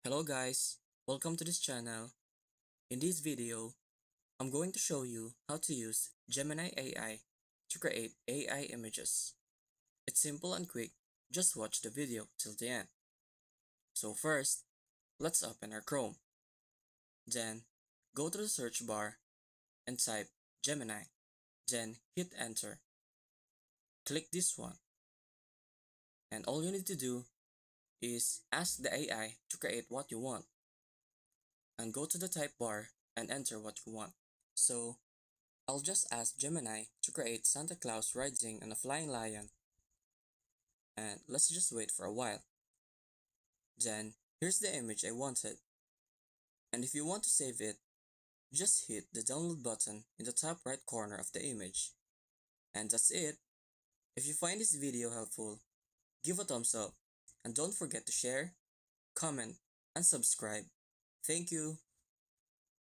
Hello guys, welcome to this channel. In this video, I'm going to show you how to use Gemini AI to create AI images. It's simple and quick, just watch the video till the end. So first, let's open our Chrome. Then, go to the search bar and type Gemini. Then hit enter. Click this one. And all you need to do is ask the AI to create what you want. And go to the type bar and enter what you want. So, I'll just ask Gemini to create Santa Claus riding on a flying lion, and let's just wait for a while. Then, here's the image I wanted, and if you want to save it, just hit the download button in the top right corner of the image. And that's it. If you find this video helpful, give a thumbs up, and don't forget to share, comment, and subscribe. Thank you.